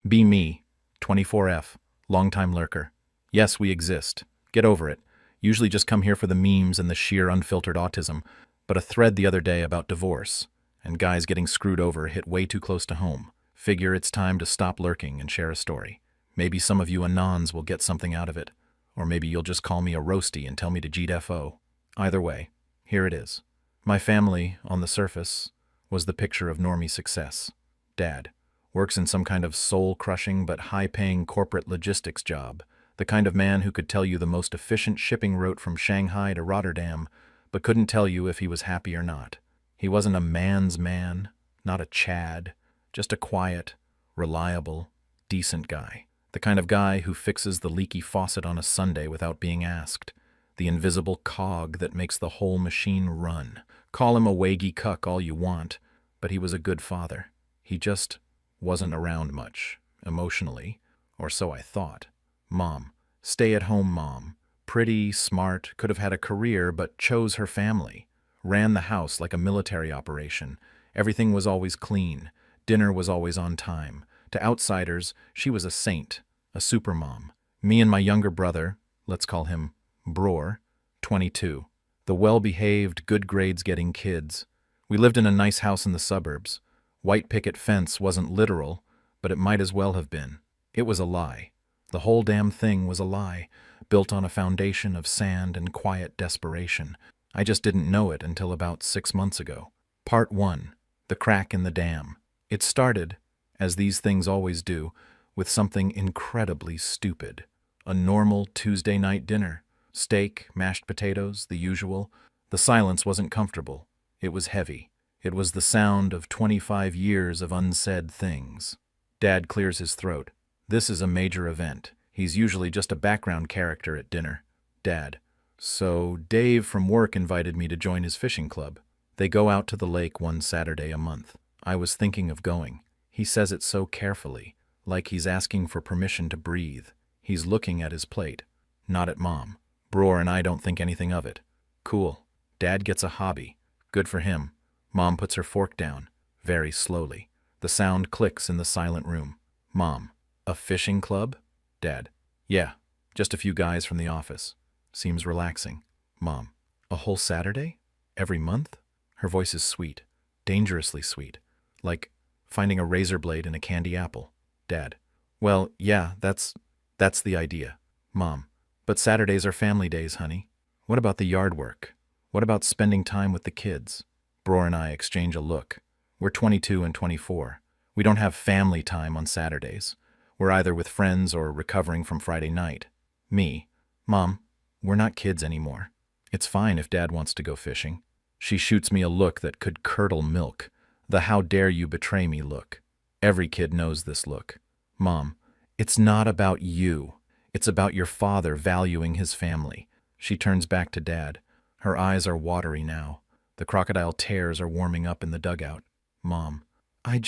Be me, 24F, longtime lurker. Yes, we exist. Get over it. Usually just come here for the memes and the sheer unfiltered autism, but a thread the other day about divorce and guys getting screwed over hit way too close to home. Figure it's time to stop lurking and share a story. Maybe some of you anons will get something out of it, or maybe you'll just call me a roasty and tell me to GDFO. Either way, here it is. My family, on the surface, was the picture of normie success. Dad works in some kind of soul-crushing but high-paying corporate logistics job, the kind of man who could tell you the most efficient shipping route from Shanghai to Rotterdam, but couldn't tell you if he was happy or not. He wasn't a man's man, not a Chad, just a quiet, reliable, decent guy. The kind of guy who fixes the leaky faucet on a Sunday without being asked. The invisible cog that makes the whole machine run. Call him a waggy cuck all you want, but he was a good father. He just wasn't around much, emotionally, or so I thought. Mom, stay-at-home mom, pretty, smart, could have had a career, but chose her family. Ran the house like a military operation. Everything was always clean. Dinner was always on time. To outsiders, she was a saint, a supermom. Me and my younger brother, let's call him Bror, 22. The well-behaved, good grades-getting kids. We lived in a nice house in the suburbs. White picket fence wasn't literal, but it might as well have been. It was a lie. The whole damn thing was a lie, built on a foundation of sand and quiet desperation. I just didn't know it until about 6 months ago. Part 1. The crack in the dam. It started, as these things always do, with something incredibly stupid. A normal Tuesday night dinner. Steak, mashed potatoes, the usual. The silence wasn't comfortable. It was heavy. It was the sound of 25 years of unsaid things. Dad clears his throat. This is a major event. He's usually just a background character at dinner. Dad. So Dave from work invited me to join his fishing club. They go out to the lake one Saturday a month. I was thinking of going. He says it so carefully, like he's asking for permission to breathe. He's looking at his plate, not at Mom. Bror and I don't think anything of it. Cool. Dad gets a hobby. Good for him. Mom puts her fork down, very slowly. The sound clicks in the silent room. Mom. A fishing club? Dad. Yeah, just a few guys from the office. Seems relaxing. Mom. A whole Saturday? Every month? Her voice is sweet. Dangerously sweet. Like finding a razor blade in a candy apple. Dad. Well, yeah, that's the idea. Mom. But Saturdays are family days, honey. What about the yard work? What about spending time with the kids? Bror and I exchange a look. We're 22 and 24. We don't have family time on Saturdays. We're either with friends or recovering from Friday night. Me. Mom, we're not kids anymore. It's fine if Dad wants to go fishing. She shoots me a look that could curdle milk. The how dare you betray me look. Every kid knows this look. Mom, it's not about you. It's about your father valuing his family. She turns back to Dad. Her eyes are watery now. The crocodile tears are warming up in the dugout. Mom, I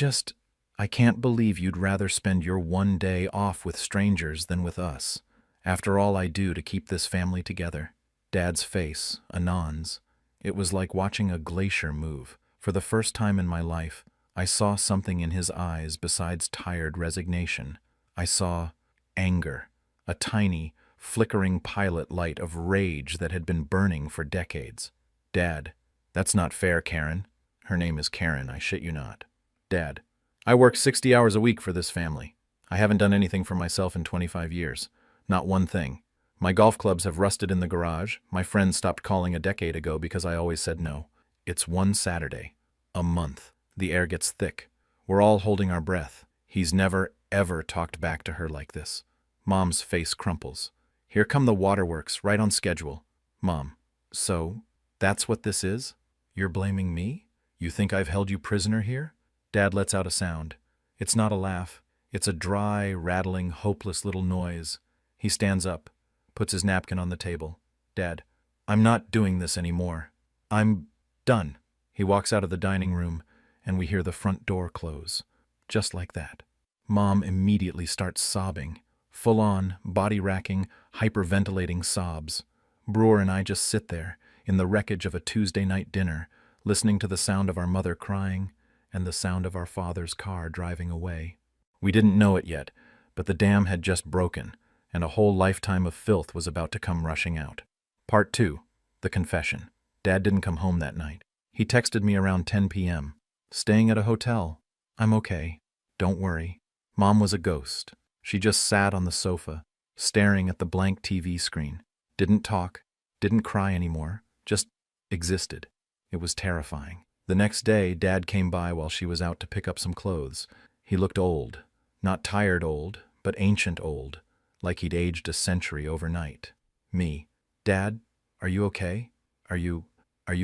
can't believe you'd rather spend your one day off with strangers than with us. After all I do to keep this family together. Dad's face, Anon's. It was like watching a glacier move. For the first time in my life, I saw something in his eyes besides tired resignation. I saw anger, a tiny, flickering pilot light of rage that had been burning for decades. Dad. That's not fair, Karen. Her name is Karen, I shit you not. Dad. I work 60 hours a week for this family. I haven't done anything for myself in 25 years. Not one thing. My golf clubs have rusted in the garage. My friends stopped calling a decade ago because I always said no. It's one Saturday. A month. The air gets thick. We're all holding our breath. He's never, ever talked back to her like this. Mom's face crumples. Here come the waterworks, right on schedule. Mom. So, that's what this is? You're blaming me? You think I've held you prisoner here? Dad lets out a sound. It's not a laugh. It's a dry, rattling, hopeless little noise. He stands up, puts his napkin on the table. Dad, I'm not doing this anymore. I'm done. He walks out of the dining room, and we hear the front door close. Just like that. Mom immediately starts sobbing. Full-on, body-racking, hyperventilating sobs. Bror and I just sit there, in the wreckage of a Tuesday night dinner, listening to the sound of our mother crying and the sound of our father's car driving away. We didn't know it yet, but the dam had just broken, and a whole lifetime of filth was about to come rushing out. Part 2. The Confession. Dad didn't come home that night. He texted me around 10 p.m. Staying at a hotel. I'm okay. Don't worry. Mom was a ghost. She just sat on the sofa, staring at the blank TV screen. Didn't talk, didn't cry anymore, just existed. It was terrifying. The next day, Dad came by while she was out to pick up some clothes. He looked old. Not tired old, but ancient old, like he'd aged a century overnight. Me. Dad, are you okay? Are you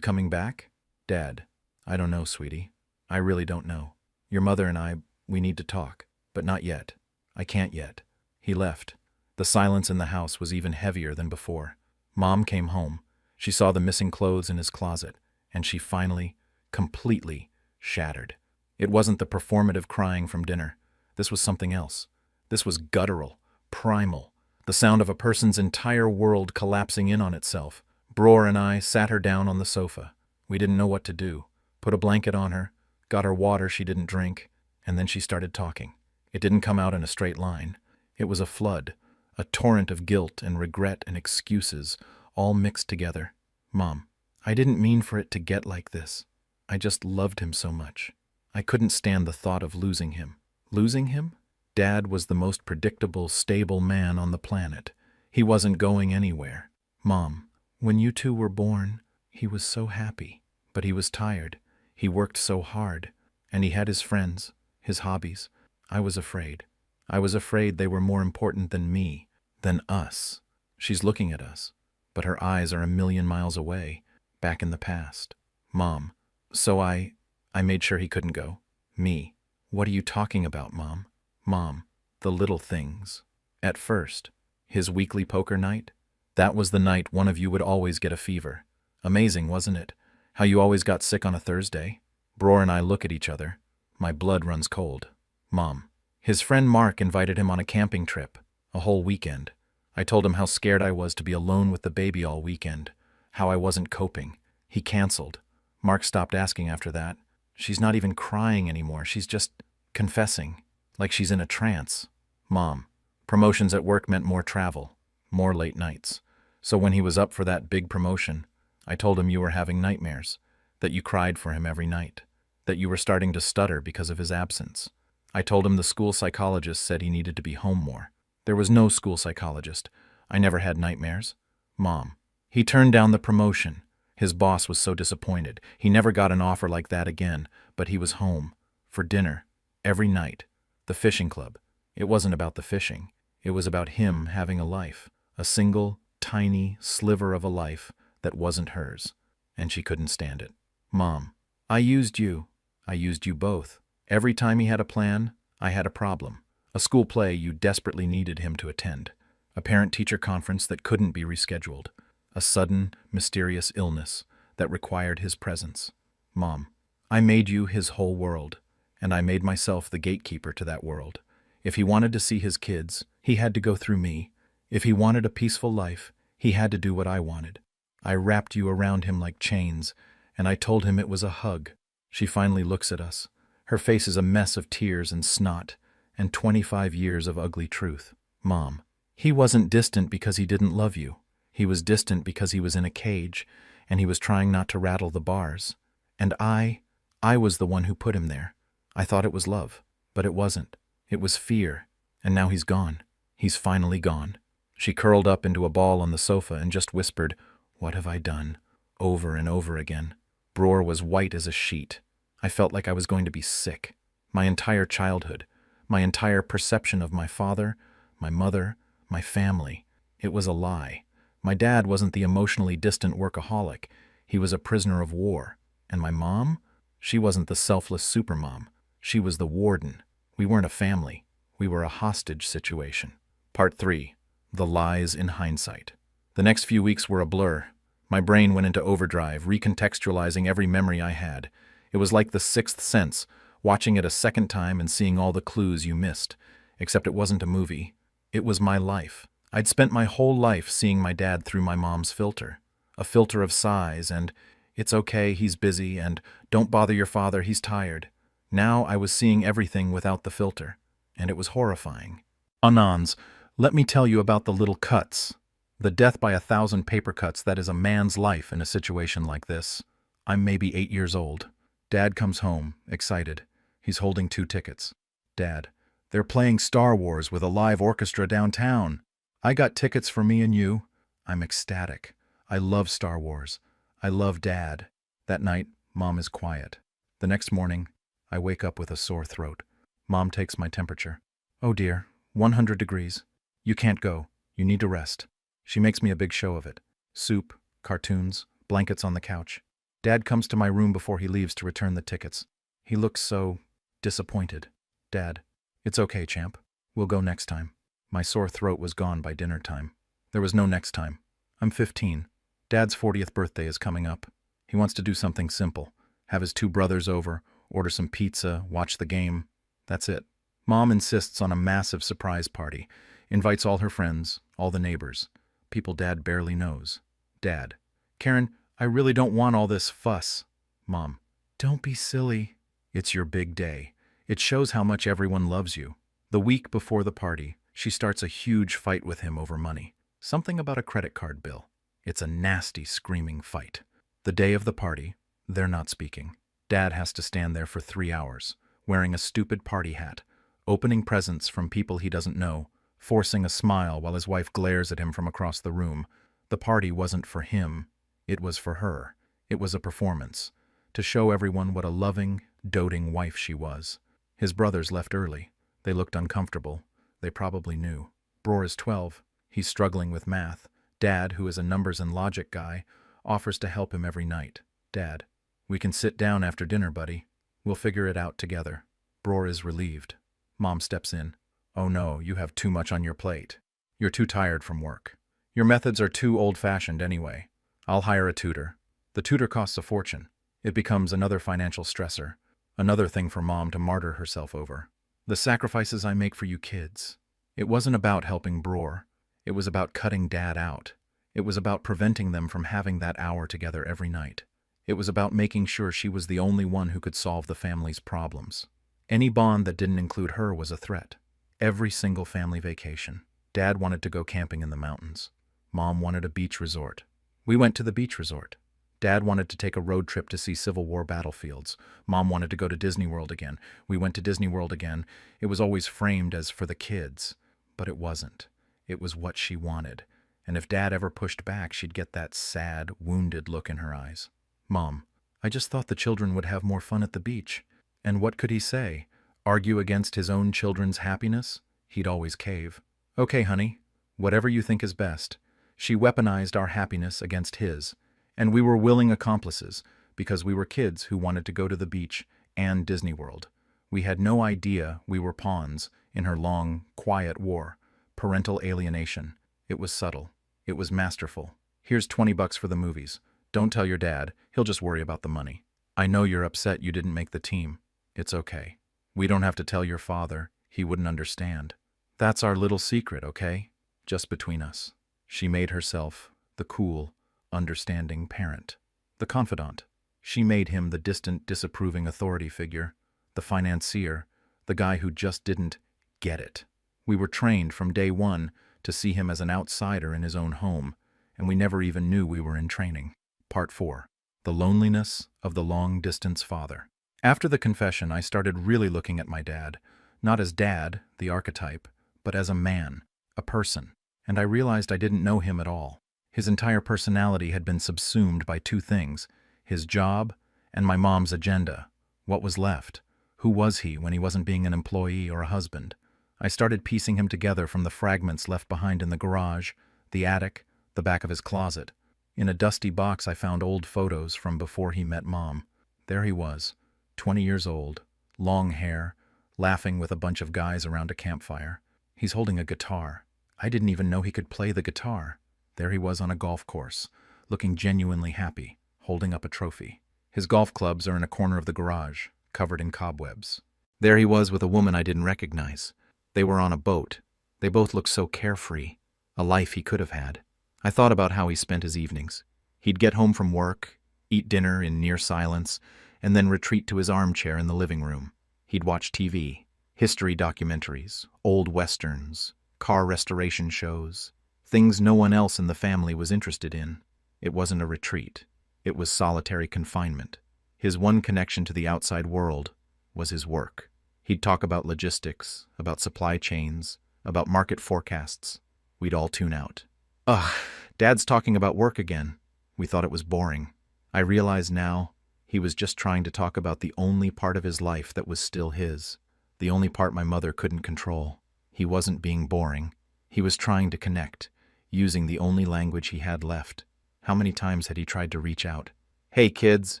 coming back? Dad, I don't know, sweetie. I really don't know. Your mother and I, we need to talk, but not yet. I can't yet. He left. The silence in the house was even heavier than before. Mom came home. She saw the missing clothes in his closet, and she finally, completely shattered. It wasn't the performative crying from dinner. This was something else. This was guttural, primal, the sound of a person's entire world collapsing in on itself. Bror and I sat her down on the sofa. We didn't know what to do. Put a blanket on her, got her water she didn't drink, and then she started talking. It didn't come out in a straight line. It was a flood, a torrent of guilt and regret and excuses, all mixed together. Mom, I didn't mean for it to get like this. I just loved him so much. I couldn't stand the thought of losing him. Losing him? Dad was the most predictable, stable man on the planet. He wasn't going anywhere. Mom, when you two were born, he was so happy. But he was tired. He worked so hard. And he had his friends, his hobbies. I was afraid. I was afraid they were more important than me, than us. She's looking at us, but her eyes are a million miles away, back in the past. Mom, so I made sure he couldn't go. Me. What are you talking about, Mom? Mom, the little things. At first, his weekly poker night, that was the night one of you would always get a fever. Amazing, wasn't it? How you always got sick on a Thursday? Bror and I look at each other. My blood runs cold. Mom. His friend Mark invited him on a camping trip, a whole weekend. I told him how scared I was to be alone with the baby all weekend, how I wasn't coping. He canceled. Mark stopped asking after that. She's not even crying anymore. She's just confessing, like she's in a trance. Mom. Promotions at work meant more travel, more late nights. So when he was up for that big promotion, I told him you were having nightmares, that you cried for him every night, that you were starting to stutter because of his absence. I told him the school psychologist said he needed to be home more. There was no school psychologist. I never had nightmares. Mom. He turned down the promotion. His boss was so disappointed. He never got an offer like that again, but he was home. For dinner. Every night. The fishing club. It wasn't about the fishing. It was about him having a life. A single, tiny sliver of a life that wasn't hers. And she couldn't stand it. Mom. I used you. I used you both. Every time he had a plan, I had a problem. A school play you desperately needed him to attend. A parent-teacher conference that couldn't be rescheduled. A sudden, mysterious illness that required his presence. Mom, I made you his whole world, and I made myself the gatekeeper to that world. If he wanted to see his kids, he had to go through me. If he wanted a peaceful life, he had to do what I wanted. I wrapped you around him like chains, and I told him it was a hug. She finally looks at us. Her face is a mess of tears and snot, and 25 years of ugly truth. Mom, he wasn't distant because he didn't love you. He was distant because he was in a cage, and he was trying not to rattle the bars. And I was the one who put him there. I thought it was love, but it wasn't. It was fear, and now he's gone. He's finally gone. She curled up into a ball on the sofa and just whispered, "What have I done?" over and over again. Bror was white as a sheet. I felt like I was going to be sick. My entire childhood, my entire perception of my father, my mother, my family. It was a lie. My dad wasn't the emotionally distant workaholic. He was a prisoner of war. And my mom? She wasn't the selfless supermom. She was the warden. We weren't a family. We were a hostage situation. Part 3. The Lies in Hindsight. The next few weeks were a blur. My brain went into overdrive, recontextualizing every memory I had. It was like the sixth sense, watching it a second time and seeing all the clues you missed. Except it wasn't a movie. It was my life. I'd spent my whole life seeing my dad through my mom's filter. A filter of sighs and, "It's okay, he's busy," and "Don't bother your father, he's tired." Now I was seeing everything without the filter. and it was horrifying. Anons, let me tell you about the little cuts. The death by 1,000 paper cuts that is a man's life in a situation like this. I'm maybe 8 years old. Dad comes home, excited. He's holding 2 tickets. Dad, they're playing Star Wars with a live orchestra downtown. I got tickets for me and you. I'm ecstatic. I love Star Wars. I love Dad. That night, Mom is quiet. The next morning, I wake up with a sore throat. Mom takes my temperature. Oh dear, 100 degrees. You can't go. You need to rest. She makes me a big show of it. Soup, cartoons, blankets on the couch. Dad comes to my room before he leaves to return the tickets. He looks so disappointed. Dad, it's okay, champ. We'll go next time. My sore throat was gone by dinner time. There was no next time. I'm 15. Dad's 40th birthday is coming up. He wants to do something simple. Have his 2 brothers over, order some pizza, watch the game. That's it. Mom insists on a massive surprise party. Invites all her friends, all the neighbors. People Dad barely knows. Dad, Karen, I really don't want all this fuss. Mom, don't be silly. It's your big day. It shows how much everyone loves you. The week before the party, she starts a huge fight with him over money. Something about a credit card bill. It's a nasty, screaming fight. The day of the party, they're not speaking. Dad has to stand there for 3 hours, wearing a stupid party hat, opening presents from people he doesn't know, forcing a smile while his wife glares at him from across the room. The party wasn't for him. It was for her. It was a performance, to show everyone what a loving, doting wife she was. His brothers left early. They looked uncomfortable. They probably knew. Bror is 12. He's struggling with math. Dad, who is a numbers and logic guy, offers to help him every night. Dad, we can sit down after dinner, buddy. We'll figure it out together. Bror is relieved. Mom steps in. Oh no, you have too much on your plate. You're too tired from work. Your methods are too old-fashioned anyway. I'll hire a tutor. The tutor costs a fortune. It becomes another financial stressor. Another thing for Mom to martyr herself over. The sacrifices I make for you kids. It wasn't about helping Bror. It was about cutting Dad out. It was about preventing them from having that hour together every night. It was about making sure she was the only one who could solve the family's problems. Any bond that didn't include her was a threat. Every single family vacation. Dad wanted to go camping in the mountains. Mom wanted a beach resort. We went to the beach resort. Dad wanted to take a road trip to see Civil War battlefields. Mom wanted to go to Disney World again. We went to Disney World again. It was always framed as for the kids. But it wasn't. It was what she wanted. And if Dad ever pushed back, she'd get that sad, wounded look in her eyes. Mom, I just thought the children would have more fun at the beach. And what could he say? Argue against his own children's happiness? He'd always cave. Okay, honey, whatever you think is best. She weaponized our happiness against his. And we were willing accomplices, because we were kids who wanted to go to the beach and Disney World. We had no idea we were pawns in her long, quiet war. Parental alienation. It was subtle. It was masterful. Here's $20 for the movies. Don't tell your dad. He'll just worry about the money. I know you're upset you didn't make the team. It's okay. We don't have to tell your father. He wouldn't understand. That's our little secret, okay? Just between us. She made herself the cool, understanding parent. The confidant. She made him the distant, disapproving authority figure. The financier. The guy who just didn't get it. We were trained from day one to see him as an outsider in his own home, and we never even knew we were in training. Part 4. The loneliness of the long-distance father. After the confession, I started really looking at my dad, not as Dad, the archetype, but as a man, a person, and I realized I didn't know him at all. His entire personality had been subsumed by 2 things, his job and my mom's agenda. What was left? Who was he when he wasn't being an employee or a husband? I started piecing him together from the fragments left behind in the garage, the attic, the back of his closet. In a dusty box I found old photos from before he met Mom. There he was, 20 years old, long hair, laughing with a bunch of guys around a campfire. He's holding a guitar. I didn't even know he could play the guitar. There he was on a golf course, looking genuinely happy, holding up a trophy. His golf clubs are in a corner of the garage, covered in cobwebs. There he was with a woman I didn't recognize. They were on a boat. They both looked so carefree, a life he could have had. I thought about how he spent his evenings. He'd get home from work, eat dinner in near silence, and then retreat to his armchair in the living room. He'd watch TV. History documentaries, old westerns, car restoration shows, things no one else in the family was interested in. It wasn't a retreat. It was solitary confinement. His one connection to the outside world was his work. He'd talk about logistics, about supply chains, about market forecasts. We'd all tune out. Ugh, Dad's talking about work again. We thought it was boring. I realize now he was just trying to talk about the only part of his life that was still his, the only part my mother couldn't control. He wasn't being boring. He was trying to connect, using the only language he had left. How many times had he tried to reach out? Hey kids,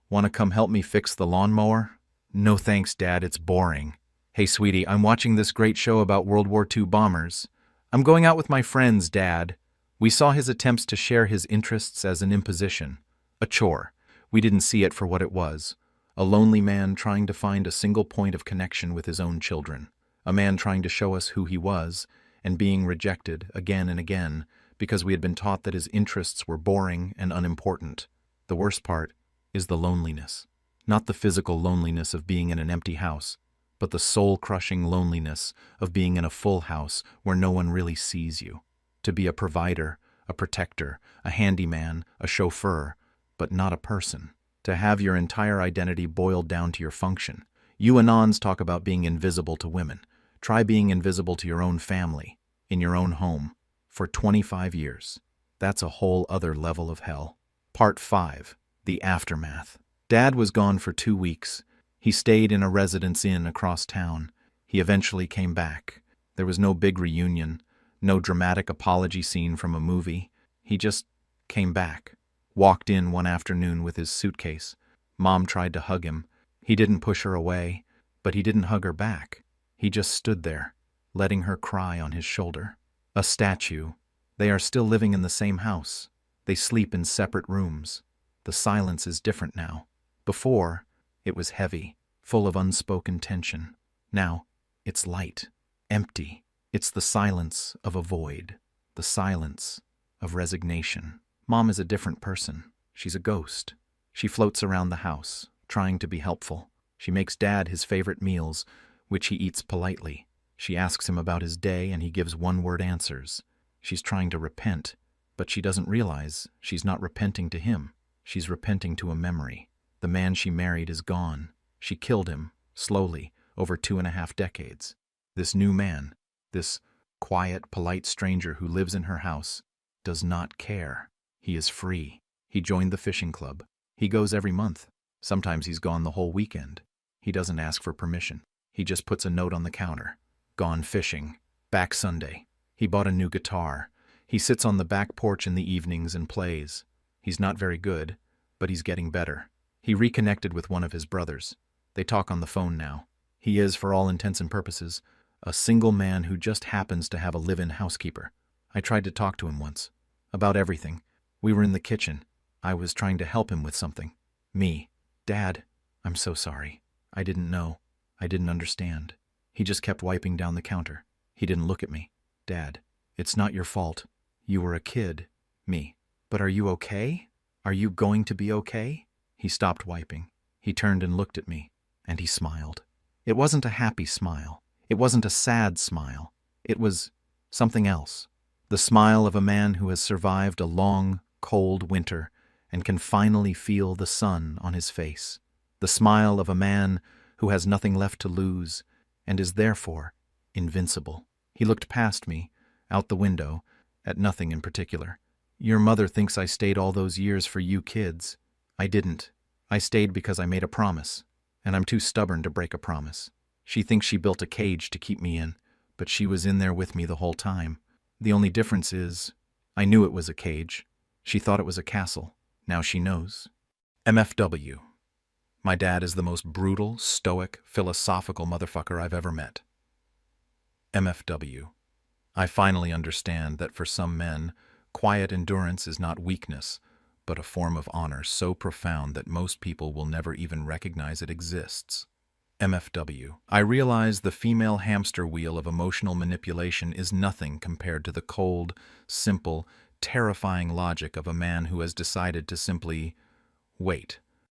want to come help me fix the lawnmower? No thanks, Dad, it's boring. Hey sweetie, I'm watching this great show about World War II bombers. I'm going out with my friends, Dad. We saw his attempts to share his interests as an imposition, a chore. We didn't see it for what it was. A lonely man trying to find a single point of connection with his own children. A man trying to show us who he was, and being rejected again and again because we had been taught that his interests were boring and unimportant. The worst part is the loneliness. Not the physical loneliness of being in an empty house, but the soul-crushing loneliness of being in a full house where no one really sees you. To be a provider, a protector, a handyman, a chauffeur, but not a person. To have your entire identity boiled down to your function. You Anons talk about being invisible to women. Try being invisible to your own family, in your own home, for 25 years. That's a whole other level of hell. Part 5. The Aftermath. Dad was gone for 2 weeks. He stayed in a residence inn across town. He eventually came back. There was no big reunion, no dramatic apology scene from a movie. He just came back. Walked in one afternoon with his suitcase. Mom tried to hug him. He didn't push her away, but he didn't hug her back. He just stood there, letting her cry on his shoulder. A statue. They are still living in the same house. They sleep in separate rooms. The silence is different now. Before, it was heavy, full of unspoken tension. Now, it's light, empty. It's the silence of a void, the silence of resignation. Mom is a different person. She's a ghost. She floats around the house, trying to be helpful. She makes Dad his favorite meals, which he eats politely. She asks him about his day, and he gives one-word answers. She's trying to repent, but she doesn't realize she's not repenting to him. She's repenting to a memory. The man she married is gone. She killed him, slowly, over 2.5 decades. This new man, this quiet, polite stranger who lives in her house, does not care. He is free. He joined the fishing club. He goes every month. Sometimes he's gone the whole weekend. He doesn't ask for permission. He just puts a note on the counter. Gone fishing. Back Sunday. He bought a new guitar. He sits on the back porch in the evenings and plays. He's not very good, but he's getting better. He reconnected with one of his brothers. They talk on the phone now. He is, for all intents and purposes, a single man who just happens to have a live-in housekeeper. I tried to talk to him once. About everything. We were in the kitchen. I was trying to help him with something. Me. Dad, I'm so sorry. I didn't know. I didn't understand. He just kept wiping down the counter. He didn't look at me. Dad, it's not your fault. You were a kid. Me. But are you okay? Are you going to be okay? He stopped wiping. He turned and looked at me, and he smiled. It wasn't a happy smile. It wasn't a sad smile. It was something else. The smile of a man who has survived a long, cold winter and can finally feel the sun on his face. The smile of a man who has nothing left to lose and is therefore invincible. He looked past me, out the window, at nothing in particular. Your mother thinks I stayed all those years for you kids. I didn't. I stayed because I made a promise, and I'm too stubborn to break a promise. She thinks she built a cage to keep me in, but she was in there with me the whole time. The only difference is, I knew it was a cage. She thought it was a castle. Now she knows. MFW. My dad is the most brutal, stoic, philosophical motherfucker I've ever met. MFW. I finally understand that for some men, quiet endurance is not weakness, but a form of honor so profound that most people will never even recognize it exists. MFW. I realize the female hamster wheel of emotional manipulation is nothing compared to the cold, simple, terrifying logic of a man who has decided to simply wait.